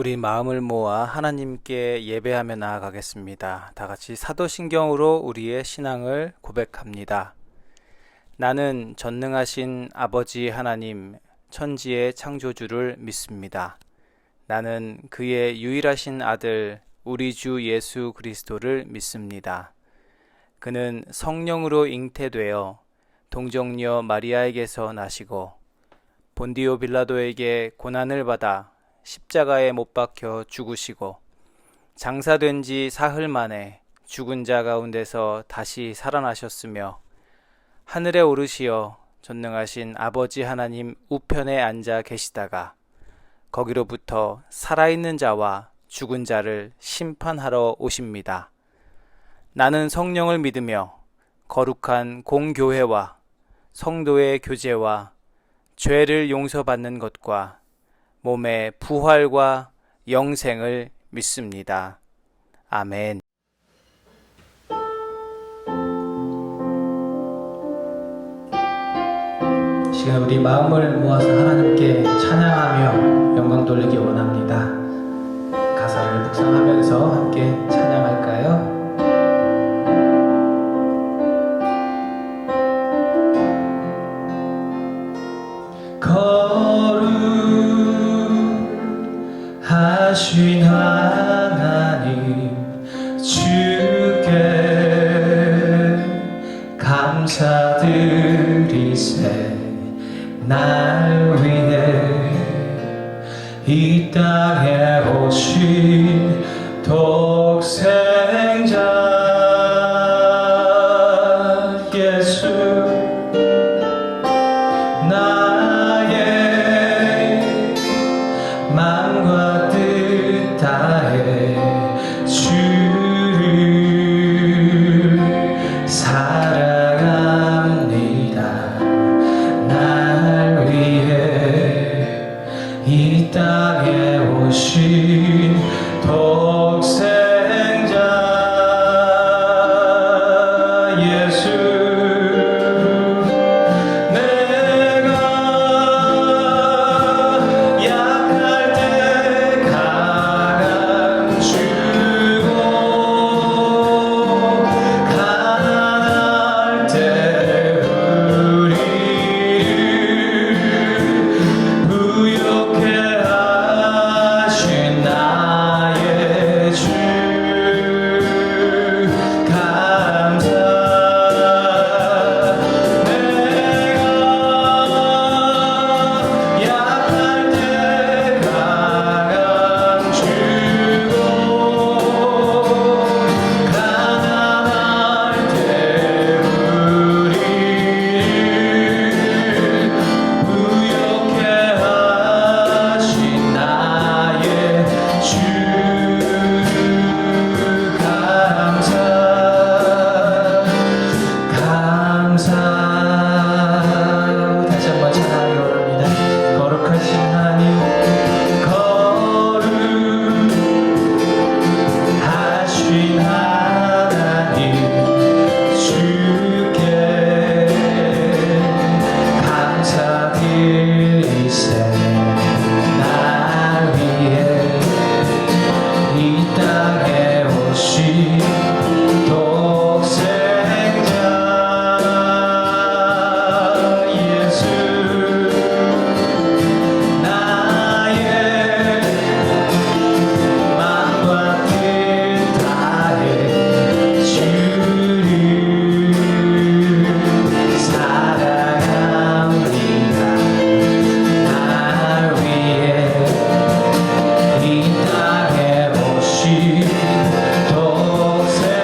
우리 마음을 모아 하나님께 예배하며 나아가겠습니다. 다 같이 사도신경으로 우리의 신앙을 고백합니다. 나는 전능하신 아버지 하나님, 천지의 창조주를 믿습니다. 나는 그의 유일하신 아들, 우리 주 예수 그리스도를 믿습니다. 그는 성령으로 잉태되어 동정녀 마리아에게서 나시고 본디오 빌라도에게 고난을 받아 십자가에 못 박혀 죽으시고 장사된 지 사흘 만에 죽은 자 가운데서 다시 살아나셨으며 하늘에 오르시어 전능하신 아버지 하나님 우편에 앉아 계시다가 거기로부터 살아있는 자와 죽은 자를 심판하러 오십니다. 나는 성령을 믿으며 거룩한 공교회와 성도의 교제와 죄를 용서받는 것과 몸의 부활과 영생을 믿습니다. 아멘. 시간 우리 마음을 모아서 하나님께 찬양하며 영광 돌리기 원합니다. 가사를 묵상하면서 함께 찬양할까요? 거룩하신 하나님 주께 감사드리세. 날 위해 이 땅에 오신 독생자 예수, 나의 마음과 뜻 다해 주를 사랑합니다. 날 위해 이 땅에 오신 독생자 예수, 내가 약할 때 강한 주고 가난할 때 우리를 부욕해 하신 나의 주 감사. 내가 약할 때 강한 주고 가난할 때 우리를 부욕해 하신 나의 주 감사. 다시 한번 찬양하기 원합니다. 거룩하신 하나님, 거룩하신 하나님 주께 감사드리세. 날 위해 이 땅에 오신 독생자 예수, 나의 마음과 뜻 다해 주를 사랑합니다. 날 위해 이 땅에 오신 독생자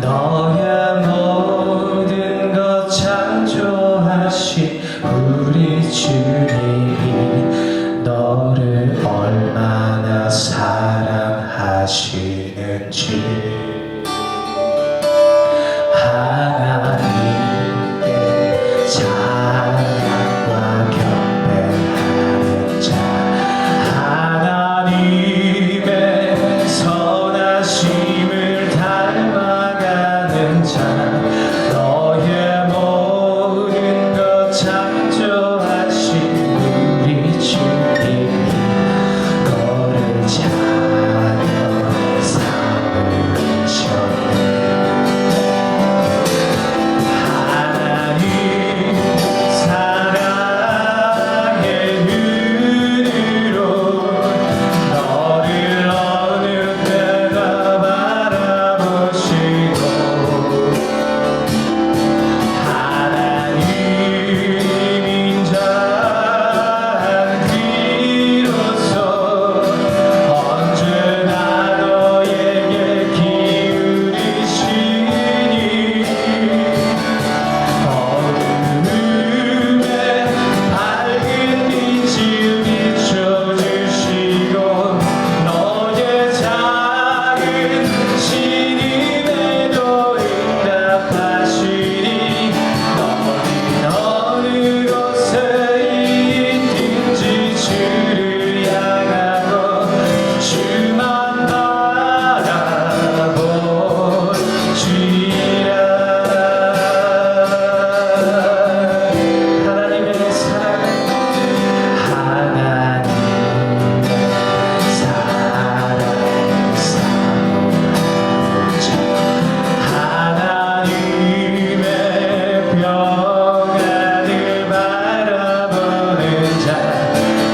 너의 모든 것 창조하신 우리 주님이 너를 얼마나 사랑하시는지 하나님께 찬양과 경배하는 자 하나님의 선하심을 닮아가는 자 너의 모든 것 창조하신 우리 주님이 너를 찬양 삼으셨네 사랑의 눈으로 너를 어느 때나 바라보시고 하나님 인자한 귀로서 언제나 너에게 기울이시니 어둠에 밝은 빛을 비춰주시고 너의 작은 신임에도 응답하시니 너는 어느 곳에 있든지 주를 향하고 주만 바라보시라 하나님의 사랑 하나님의 사랑 사모하자 하나님의 평안을 바라보는 자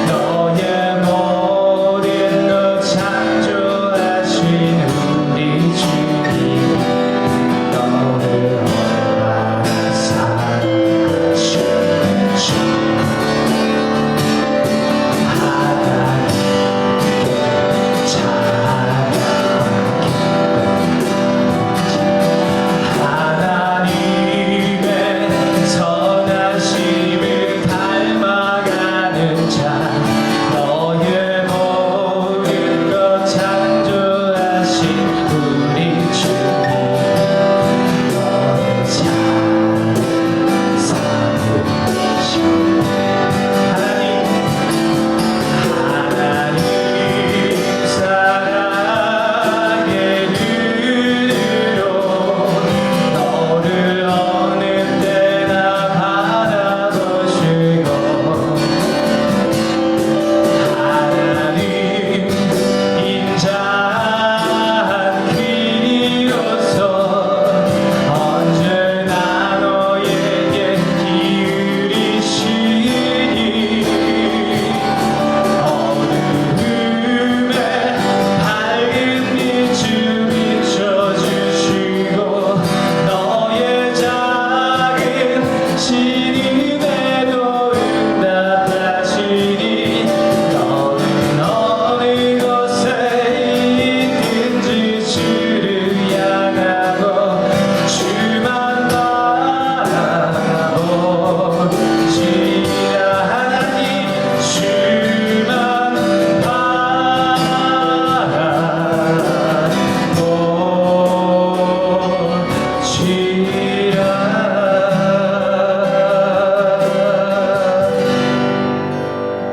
너의 모든 것 창조하신 우리 주님 너를 얼마나 사랑하시는지 하나님께 찬양하게 하나님의 선하심을 닮아가는 자 너의 모든 것 창조하신 우리 주님 너의 찬양 삼으시네 하나님 사랑의 눈으로 너를 어느 때나 바라보시고 하나님 인자한 귀로서 언제나 너에게 기울이시니 어둠에 밝은 빛을 비춰주시고 너의 작은 신임에도 응답하시니 너는 어느 곳에 있든지 주를 향하고 주만 바라보시라 하나님 주만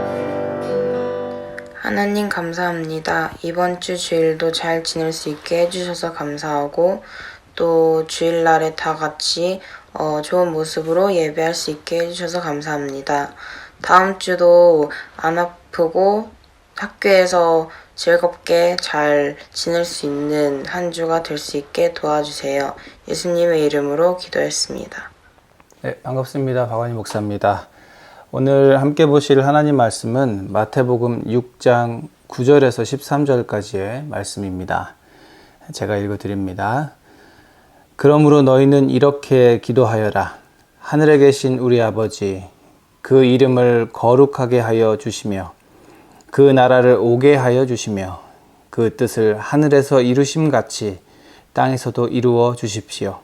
바라보시라 하나님 감사합니다. 이번 주 주일도 잘 지낼 수 있게 해주셔서 감사하고 또 주일날에 다 같이 좋은 모습으로 예배할 수 있게 해주셔서 감사합니다. 다음 주도 안 아프고 학교에서 즐겁게 잘 지낼 수 있는 한 주가 될 수 있게 도와주세요. 예수님의 이름으로 기도했습니다. 네, 반갑습니다. 박완희 목사입니다. 오늘 함께 보실 하나님 말씀은 마태복음 6장 9절에서 13절까지의 말씀입니다. 제가 읽어드립니다. 그러므로 너희는 이렇게 기도하여라. 하늘에 계신 우리 아버지, 그 이름을 거룩하게 하여 주시며 그 나라를 오게 하여 주시며 그 뜻을 하늘에서 이루심같이 땅에서도 이루어 주십시오.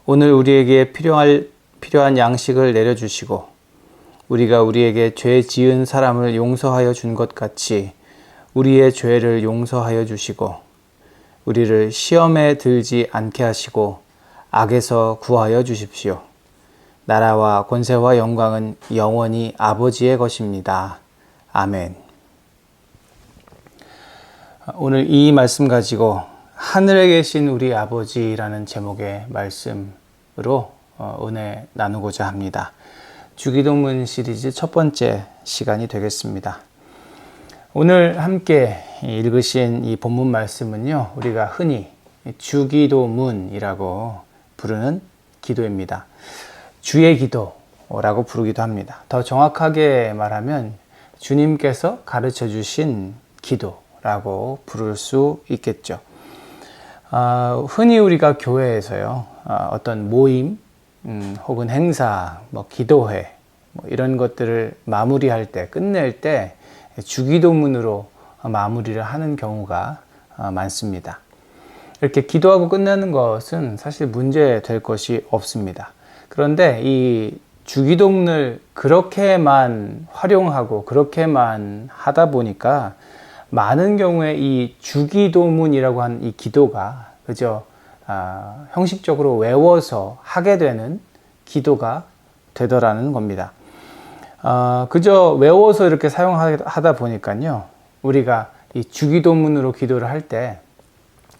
오늘 우리에게 필요한 양식을 내려주시고 우리가 우리에게 죄 지은 사람을 용서하여 준 것 같이 우리의 죄를 용서하여 주시고 우리를 시험에 들지 않게 하시고 악에서 구하여 주십시오. 나라와 권세와 영광은 영원히 아버지의 것입니다. 아멘. 오늘 이 말씀 가지고 하늘에 계신 우리 아버지라는 제목의 말씀으로 은혜 나누고자 합니다. 주기도문 시리즈 첫 번째 시간이 되겠습니다. 오늘 함께 읽으신 이 본문 말씀은요, 우리가 흔히 주기도문이라고 부르는 기도입니다. 주의 기도라고 부르기도 합니다. 더 정확하게 말하면 주님께서 가르쳐 주신 기도라고 부를 수 있겠죠. 흔히 우리가 교회에서요, 어떤 모임, 혹은 행사, 기도회, 이런 것들을 마무리할 때, 끝낼 때 주기도문으로 마무리를 하는 경우가 많습니다. 이렇게 기도하고 끝내는 것은 사실 문제 될 것이 없습니다. 그런데 이 주기도문을 그렇게만 활용하고 그렇게만 하다 보니까 많은 경우에 이 주기도문이라고 하는 이 기도가 그저 형식적으로 외워서 하게 되는 기도가 되더라는 겁니다. 그저 외워서 이렇게 사용하다 보니까요, 우리가 이 주기도문으로 기도를 할 때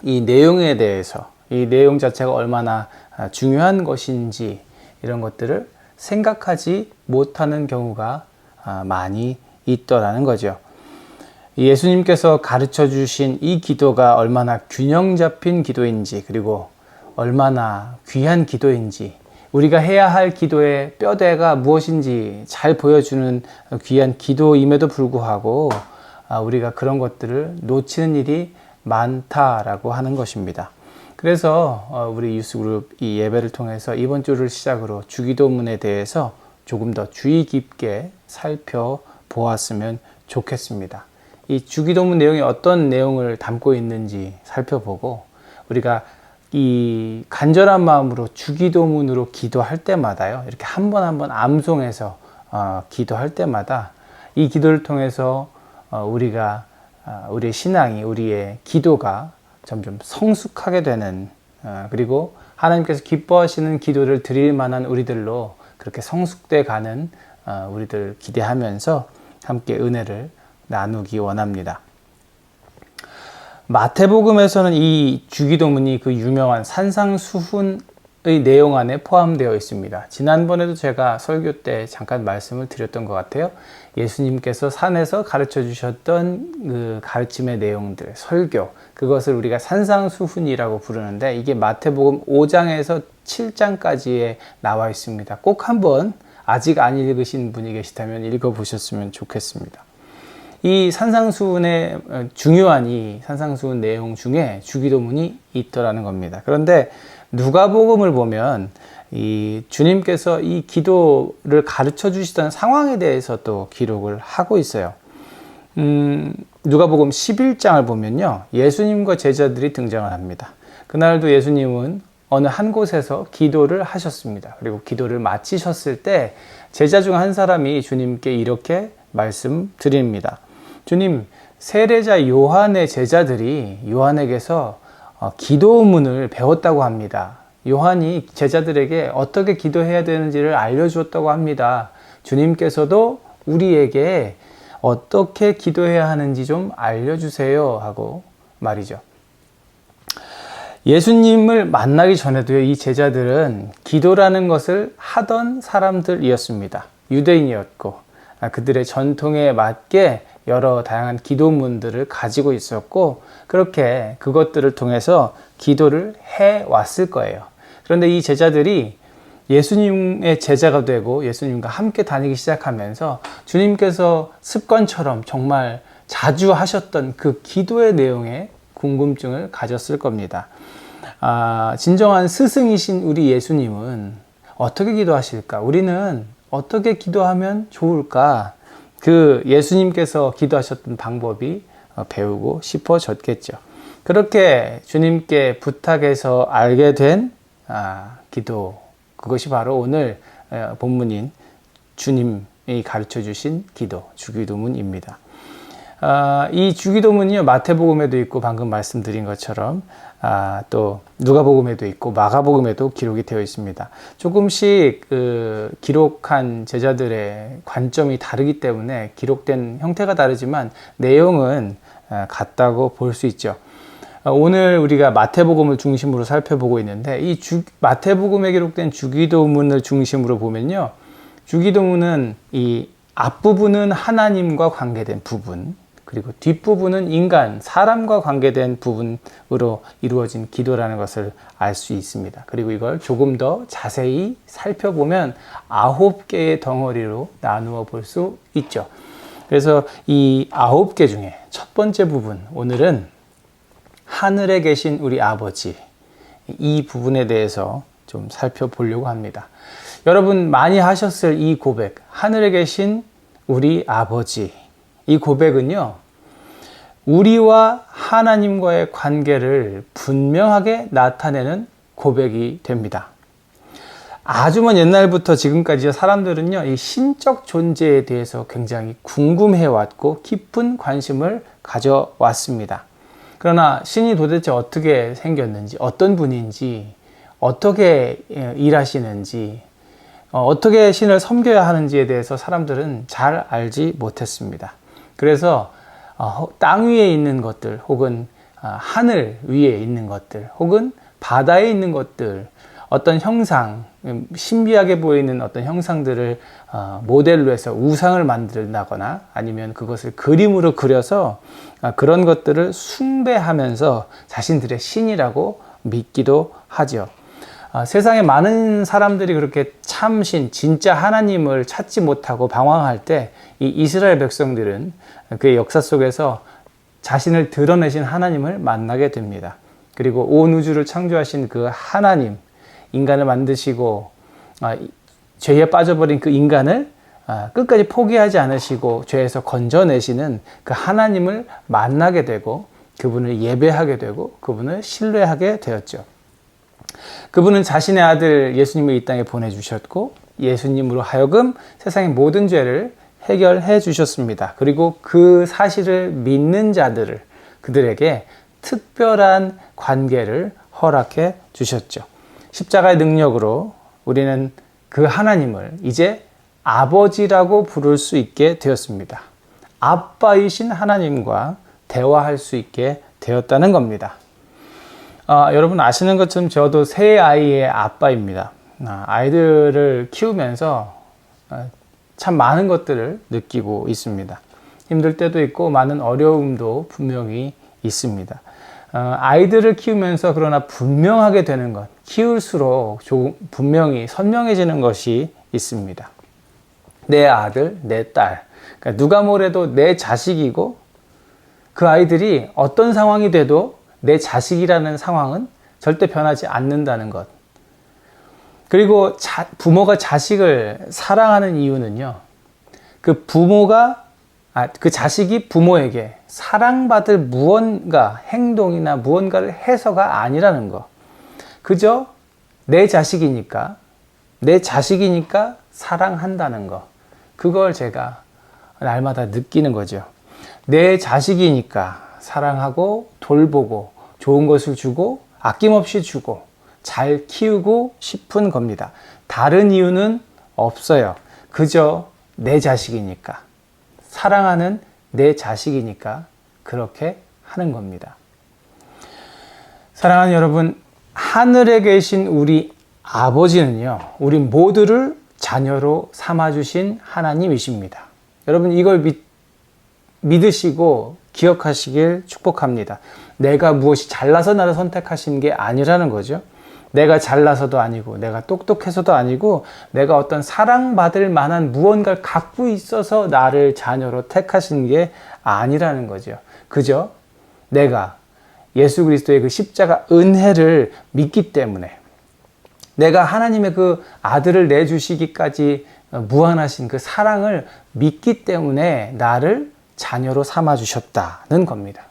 이 내용에 대해서, 이 내용 자체가 얼마나 중요한 것인지 이런 것들을 생각하지 못하는 경우가 많이 있더라는 거죠. 예수님께서 가르쳐 주신 이 기도가 얼마나 균형 잡힌 기도인지, 그리고 얼마나 귀한 기도인지, 우리가 해야 할 기도의 뼈대가 무엇인지 잘 보여주는 귀한 기도임에도 불구하고 우리가 그런 것들을 놓치는 일이 많다라고 하는 것입니다. 그래서 우리 유스그룹 이 예배를 통해서 이번 주를 시작으로 주기도문에 대해서 조금 더 주의 깊게 살펴보았으면 좋겠습니다. 이 주기도문 내용이 어떤 내용을 담고 있는지 살펴보고 우리가 이 간절한 마음으로 주기도문으로 기도할 때마다요, 이렇게 한 번 한 번 암송해서 기도할 때마다 이 기도를 통해서 우리의 신앙이, 우리의 기도가 점점 성숙하게 되는, 그리고 하나님께서 기뻐하시는 기도를 드릴 만한 우리들로 그렇게 성숙돼 가는 우리들 기대하면서 함께 은혜를 나누기 원합니다. 마태복음에서는 이 주기도문이 그 유명한 산상수훈의 내용 안에 포함되어 있습니다. 지난번에도 제가 설교 때 잠깐 말씀을 드렸던 것 같아요. 예수님께서 산에서 가르쳐 주셨던 그 가르침의 내용들, 설교, 그것을 우리가 산상수훈이라고 부르는데 이게 마태복음 5장에서 7장까지에 나와 있습니다. 꼭 한번 아직 안 읽으신 분이 계시다면 읽어보셨으면 좋겠습니다. 이 산상수훈의 중요한 이 산상수훈 내용 중에 주기도문이 있더라는 겁니다. 그런데 누가복음을 보면 이 주님께서 이 기도를 가르쳐 주시던 상황에 대해서 또 기록을 하고 있어요. 누가복음 11장을 보면요, 예수님과 제자들이 등장을 합니다. 그날도 예수님은 어느 한 곳에서 기도를 하셨습니다. 그리고 기도를 마치셨을 때 제자 중 한 사람이 주님께 이렇게 말씀드립니다. 주님, 세례자 요한의 제자들이 요한에게서 기도문을 배웠다고 합니다. 요한이 제자들에게 어떻게 기도해야 되는지를 알려주었다고 합니다. 주님께서도 우리에게 어떻게 기도해야 하는지 좀 알려주세요 하고 말이죠. 예수님을 만나기 전에도요, 이 제자들은 기도라는 것을 하던 사람들이었습니다. 유대인이었고 그들의 전통에 맞게 여러 다양한 기도문들을 가지고 있었고 그렇게 그것들을 통해서 기도를 해왔을 거예요. 그런데 이 제자들이 예수님의 제자가 되고 예수님과 함께 다니기 시작하면서 주님께서 습관처럼 정말 자주 하셨던 그 기도의 내용에 궁금증을 가졌을 겁니다. 진정한 스승이신 우리 예수님은 어떻게 기도하실까? 우리는 어떻게 기도하면 좋을까? 그 예수님께서 기도하셨던 방법이 배우고 싶어졌겠죠. 그렇게 주님께 부탁해서 알게 된 기도, 그것이 바로 오늘 본문인 주님이 가르쳐 주신 기도, 주기도문입니다. 이 주기도문이요, 마태복음에도 있고 방금 말씀드린 것처럼 또 누가복음에도 있고 마가복음에도 기록이 되어 있습니다. 조금씩 기록한 제자들의 관점이 다르기 때문에 기록된 형태가 다르지만 내용은 같다고 볼 수 있죠. 오늘 우리가 마태복음을 중심으로 살펴보고 있는데 이 마태복음에 기록된 주기도문을 중심으로 보면요, 주기도문은 이 앞부분은 하나님과 관계된 부분, 그리고 뒷부분은 인간, 사람과 관계된 부분으로 이루어진 기도라는 것을 알 수 있습니다. 그리고 이걸 조금 더 자세히 살펴보면 9개의 덩어리로 나누어 볼 수 있죠. 그래서 이 9개 중에 첫 번째 부분, 오늘은 하늘에 계신 우리 아버지, 이 부분에 대해서 좀 살펴보려고 합니다. 여러분 많이 하셨을 이 고백, 하늘에 계신 우리 아버지, 이 고백은요, 우리와 하나님과의 관계를 분명하게 나타내는 고백이 됩니다. 아주 먼 옛날부터 지금까지 사람들은요, 이 신적 존재에 대해서 굉장히 궁금해왔고 깊은 관심을 가져왔습니다. 그러나 신이 도대체 어떻게 생겼는지, 어떤 분인지, 어떻게 일하시는지, 어떻게 신을 섬겨야 하는지에 대해서 사람들은 잘 알지 못했습니다. 그래서 땅 위에 있는 것들, 혹은 하늘 위에 있는 것들, 혹은 바다에 있는 것들, 어떤 형상, 신비하게 보이는 어떤 형상들을 모델로 해서 우상을 만든다거나 아니면 그것을 그림으로 그려서 그런 것들을 숭배하면서 자신들의 신이라고 믿기도 하죠. 세상에 많은 사람들이 그렇게 참신, 진짜 하나님을 찾지 못하고 방황할 때 이 이스라엘 백성들은 그의 역사 속에서 자신을 드러내신 하나님을 만나게 됩니다. 그리고 온 우주를 창조하신 그 하나님, 인간을 만드시고 죄에 빠져버린 그 인간을 끝까지 포기하지 않으시고 죄에서 건져내시는 그 하나님을 만나게 되고 그분을 예배하게 되고 그분을 신뢰하게 되었죠. 그분은 자신의 아들 예수님을 이 땅에 보내주셨고 예수님으로 하여금 세상의 모든 죄를 해결해 주셨습니다. 그리고 그 사실을 믿는 자들을, 그들에게 특별한 관계를 허락해 주셨죠. 십자가의 능력으로 우리는 그 하나님을 이제 아버지라고 부를 수 있게 되었습니다. 아빠이신 하나님과 대화할 수 있게 되었다는 겁니다. 여러분 아시는 것처럼 저도 세 아이의 아빠입니다. 아이들을 키우면서 참 많은 것들을 느끼고 있습니다. 힘들 때도 있고 많은 어려움도 분명히 있습니다. 아이들을 키우면서 그러나 분명하게 되는 것, 키울수록 조금 분명히 선명해지는 것이 있습니다. 내 아들, 내 딸, 그러니까 누가 뭐래도 내 자식이고 그 아이들이 어떤 상황이 돼도 내 자식이라는 상황은 절대 변하지 않는다는 것. 그리고 부모가 자식을 사랑하는 이유는요, 그 자식이 부모에게 사랑받을 무언가 행동이나 무언가를 해서가 아니라는 거. 그저 내 자식이니까 사랑한다는 거. 그걸 제가 날마다 느끼는 거죠. 내 자식이니까 사랑하고 돌보고 좋은 것을 주고 아낌없이 주고 잘 키우고 싶은 겁니다. 다른 이유는 없어요. 그저 내 자식이니까, 사랑하는 내 자식이니까 그렇게 하는 겁니다. 사랑하는 여러분, 하늘에 계신 우리 아버지는요, 우리 모두를 자녀로 삼아주신 하나님이십니다. 여러분 이걸 믿으시고 기억하시길 축복합니다. 내가 무엇이 잘나서 나를 선택하신 게 아니라는 거죠. 내가 잘나서도 아니고 내가 똑똑해서도 아니고 내가 어떤 사랑받을 만한 무언가를 갖고 있어서 나를 자녀로 택하신 게 아니라는 거죠. 그저 내가 예수 그리스도의 그 십자가 은혜를 믿기 때문에, 내가 하나님의 그 아들을 내주시기까지 무한하신 그 사랑을 믿기 때문에 나를 자녀로 삼아주셨다는 겁니다.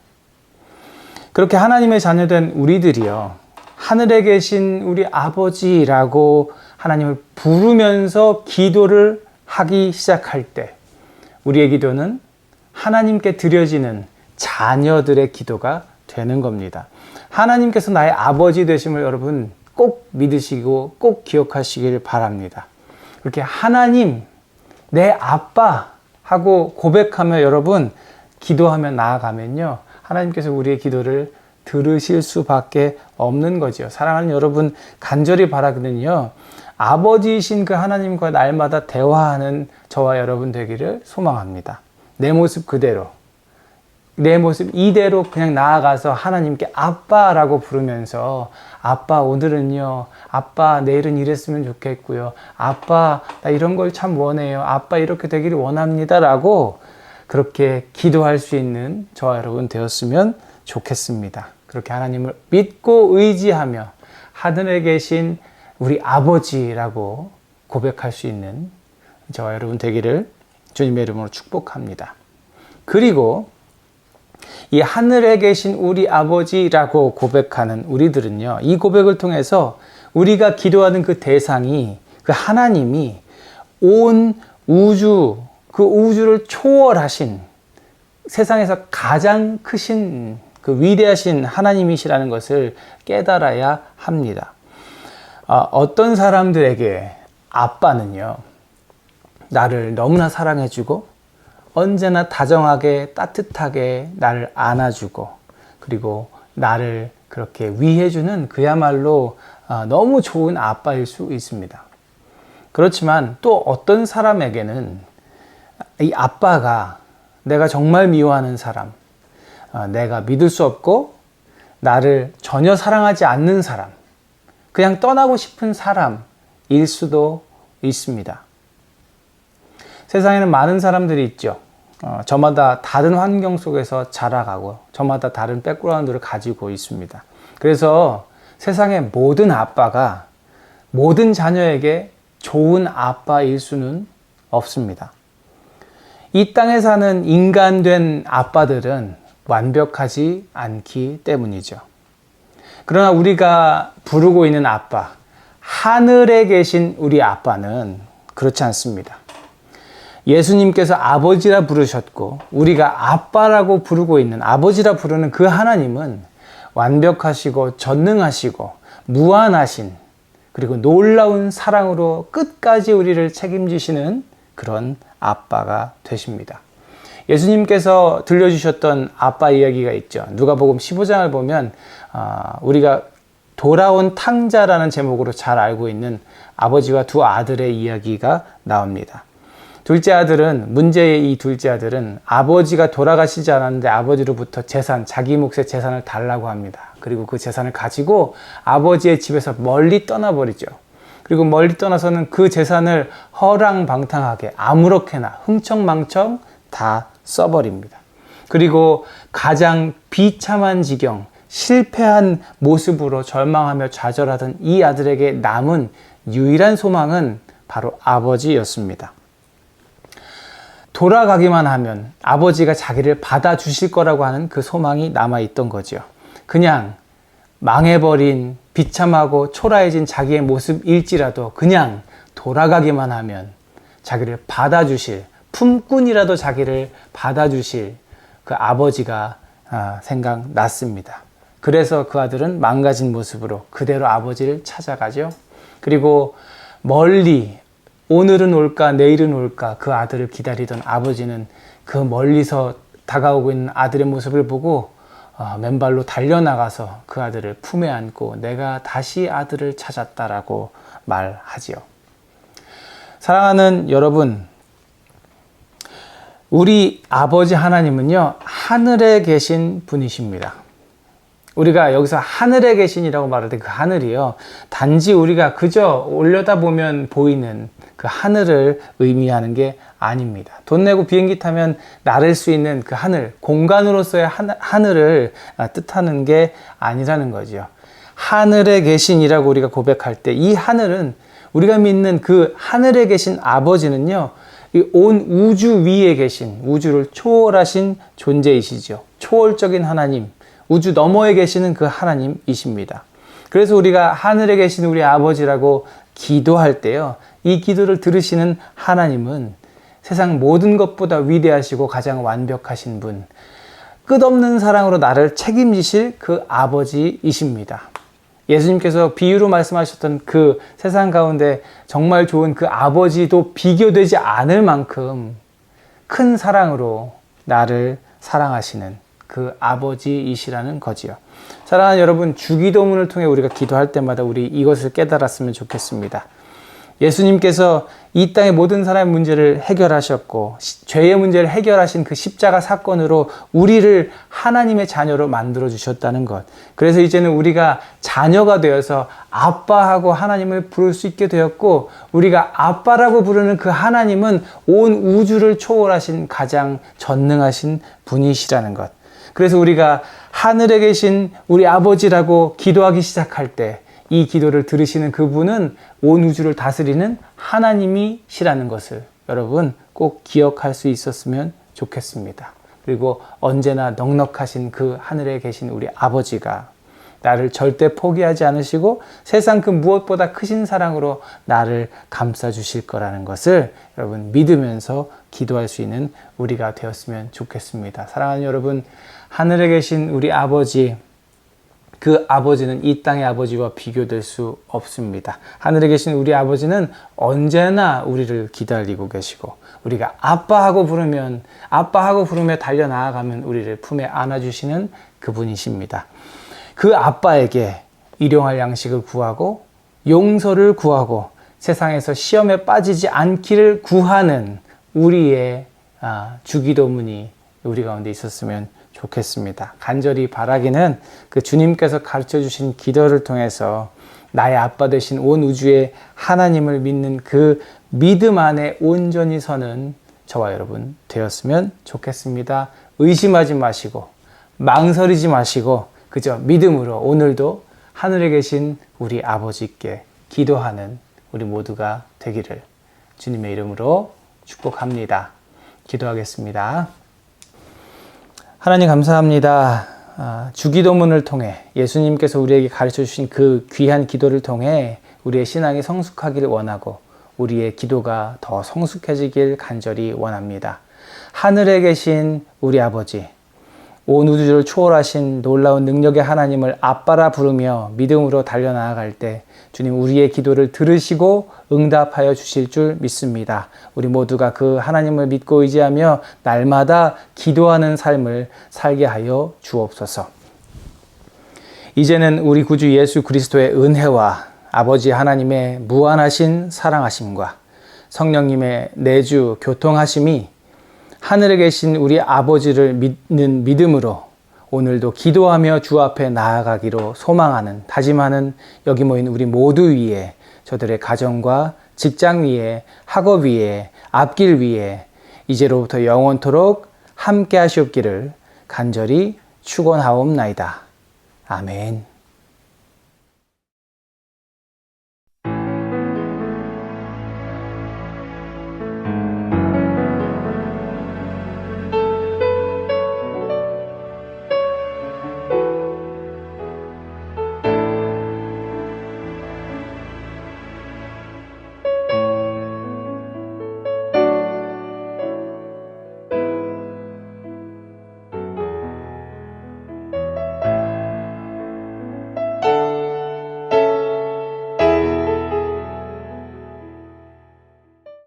그렇게 하나님의 자녀된 우리들이요, 하늘에 계신 우리 아버지라고 하나님을 부르면서 기도를 하기 시작할 때 우리의 기도는 하나님께 드려지는 자녀들의 기도가 되는 겁니다. 하나님께서 나의 아버지 되심을 여러분 꼭 믿으시고 꼭 기억하시길 바랍니다. 그렇게 하나님, 내 아빠 하고 고백하며 여러분 기도하며 나아가면요, 하나님께서 우리의 기도를 들으실 수밖에 없는 거죠. 사랑하는 여러분, 간절히 바라거든요, 아버지이신 그 하나님과 날마다 대화하는 저와 여러분 되기를 소망합니다. 내 모습 그대로, 내 모습 이대로 그냥 나아가서 하나님께 아빠라고 부르면서, 아빠 오늘은요, 아빠 내일은 이랬으면 좋겠고요, 아빠 나 이런 걸 참 원해요, 아빠 이렇게 되기를 원합니다 라고 그렇게 기도할 수 있는 저와 여러분 되었으면 좋겠습니다. 그렇게 하나님을 믿고 의지하며 하늘에 계신 우리 아버지라고 고백할 수 있는 저와 여러분 되기를 주님의 이름으로 축복합니다. 그리고 이 하늘에 계신 우리 아버지라고 고백하는 우리들은요, 이 고백을 통해서 우리가 기도하는 그 대상이, 그 하나님이 온 우주, 그 우주를 초월하신 세상에서 가장 크신 그 위대하신 하나님이시라는 것을 깨달아야 합니다. 어떤 사람들에게 아빠는요, 나를 너무나 사랑해주고 언제나 다정하게 따뜻하게 나를 안아주고 그리고 나를 그렇게 위해주는 그야말로 너무 좋은 아빠일 수 있습니다. 그렇지만 또 어떤 사람에게는 이 아빠가 내가 정말 미워하는 사람, 내가 믿을 수 없고 나를 전혀 사랑하지 않는 사람, 그냥 떠나고 싶은 사람일 수도 있습니다. 세상에는 많은 사람들이 있죠. 저마다 다른 환경 속에서 자라가고 저마다 다른 백그라운드를 가지고 있습니다. 그래서 세상의 모든 아빠가 모든 자녀에게 좋은 아빠일 수는 없습니다. 이 땅에 사는 인간된 아빠들은 완벽하지 않기 때문이죠. 그러나 우리가 부르고 있는 아빠, 하늘에 계신 우리 아빠는 그렇지 않습니다. 예수님께서 아버지라 부르셨고 우리가 아빠라고 부르고 있는, 아버지라 부르는 그 하나님은 완벽하시고 전능하시고 무한하신, 그리고 놀라운 사랑으로 끝까지 우리를 책임지시는 그런 아빠가 되십니다. 예수님께서 들려주셨던 아빠 이야기가 있죠. 누가복음 15장을 보면 우리가 돌아온 탕자라는 제목으로 잘 알고 있는 아버지와 두 아들의 이야기가 나옵니다. 둘째 아들은, 문제의 이 둘째 아들은 아버지가 돌아가시지 않았는데 아버지로부터 재산, 자기 몫의 재산을 달라고 합니다. 그리고 그 재산을 가지고 아버지의 집에서 멀리 떠나버리죠. 그리고 멀리 떠나서는 그 재산을 허랑방탕하게 아무렇게나 흥청망청 다 써버립니다. 그리고 가장 비참한 지경, 실패한 모습으로 절망하며 좌절하던 이 아들에게 남은 유일한 소망은 바로 아버지였습니다. 돌아가기만 하면 아버지가 자기를 받아주실 거라고 하는 그 소망이 남아있던 거죠. 그냥 망해버린 비참하고 초라해진 자기의 모습일지라도 그냥 돌아가기만 하면 자기를 받아주실, 품꾼이라도 자기를 받아주실 그 아버지가 생각났습니다. 그래서 그 아들은 망가진 모습으로 그대로 아버지를 찾아가죠. 그리고 멀리 오늘은 올까 내일은 올까 그 아들을 기다리던 아버지는 그 멀리서 다가오고 있는 아들의 모습을 보고 맨발로 달려나가서 그 아들을 품에 안고 내가 다시 아들을 찾았다라고 말하지요. 사랑하는 여러분, 우리 아버지 하나님은요, 하늘에 계신 분이십니다. 우리가 여기서 하늘에 계신이라고 말할 때 그 하늘이요, 단지 우리가 그저 올려다보면 보이는 그 하늘을 의미하는 게 아닙니다. 돈 내고 비행기 타면 나를 수 있는 그 하늘, 공간으로서의 하늘을 뜻하는 게 아니라는 거죠. 하늘에 계신이라고 우리가 고백할 때 이 하늘은, 우리가 믿는 그 하늘에 계신 아버지는요, 이 온 우주 위에 계신, 우주를 초월하신 존재이시죠. 초월적인 하나님, 우주 너머에 계시는 그 하나님이십니다. 그래서 우리가 하늘에 계신 우리 아버지라고 기도할 때요, 이 기도를 들으시는 하나님은 세상 모든 것보다 위대하시고 가장 완벽하신 분, 끝없는 사랑으로 나를 책임지실 그 아버지이십니다. 예수님께서 비유로 말씀하셨던 그 세상 가운데 정말 좋은 그 아버지도 비교되지 않을 만큼 큰 사랑으로 나를 사랑하시는 그 아버지이시라는 거지요. 사랑하는 여러분, 주기도문을 통해 우리가 기도할 때마다 우리 이것을 깨달았으면 좋겠습니다. 예수님께서 이 땅의 모든 사람의 문제를 해결하셨고 죄의 문제를 해결하신 그 십자가 사건으로 우리를 하나님의 자녀로 만들어 주셨다는 것. 그래서 이제는 우리가 자녀가 되어서 아빠하고 하나님을 부를 수 있게 되었고, 우리가 아빠라고 부르는 그 하나님은 온 우주를 초월하신 가장 전능하신 분이시라는 것. 그래서 우리가 하늘에 계신 우리 아버지라고 기도하기 시작할 때 이 기도를 들으시는 그분은 온 우주를 다스리는 하나님이시라는 것을 여러분 꼭 기억할 수 있었으면 좋겠습니다. 그리고 언제나 넉넉하신 그 하늘에 계신 우리 아버지가 나를 절대 포기하지 않으시고 세상 그 무엇보다 크신 사랑으로 나를 감싸주실 거라는 것을 여러분 믿으면서 기도할 수 있는 우리가 되었으면 좋겠습니다. 사랑하는 여러분, 하늘에 계신 우리 아버지, 그 아버지는 이 땅의 아버지와 비교될 수 없습니다. 하늘에 계신 우리 아버지는 언제나 우리를 기다리고 계시고, 우리가 아빠하고 부르며 달려나아가면 우리를 품에 안아주시는 그분이십니다. 그 아빠에게 일용할 양식을 구하고 용서를 구하고 세상에서 시험에 빠지지 않기를 구하는 우리의 주기도문이 우리 가운데 있었으면 좋겠습니다. 간절히 바라기는 그 주님께서 가르쳐 주신 기도를 통해서 나의 아빠 되신 온 우주의 하나님을 믿는 그 믿음 안에 온전히 서는 저와 여러분 되었으면 좋겠습니다. 의심하지 마시고 망설이지 마시고 그저 믿음으로 오늘도 하늘에 계신 우리 아버지께 기도하는 우리 모두가 되기를 주님의 이름으로 축복합니다. 기도하겠습니다. 하나님 감사합니다. 주기도문을 통해 예수님께서 우리에게 가르쳐 주신 그 귀한 기도를 통해 우리의 신앙이 성숙하기를 원하고 우리의 기도가 더 성숙해지길 간절히 원합니다. 하늘에 계신 우리 아버지, 온 우주를 초월하신 놀라운 능력의 하나님을 아빠라 부르며 믿음으로 달려나아갈 때 주님 우리의 기도를 들으시고 응답하여 주실 줄 믿습니다. 우리 모두가 그 하나님을 믿고 의지하며 날마다 기도하는 삶을 살게 하여 주옵소서. 이제는 우리 구주 예수 그리스도의 은혜와 아버지 하나님의 무한하신 사랑하심과 성령님의 내주 교통하심이 하늘에 계신 우리 아버지를 믿는 믿음으로 오늘도 기도하며 주 앞에 나아가기로 소망하는 다짐하는 여기 모인 우리 모두 위에, 저들의 가정과 직장 위에, 학업 위에, 앞길 위에 이제로부터 영원토록 함께 하시옵기를 간절히 축원하옵나이다. 아멘.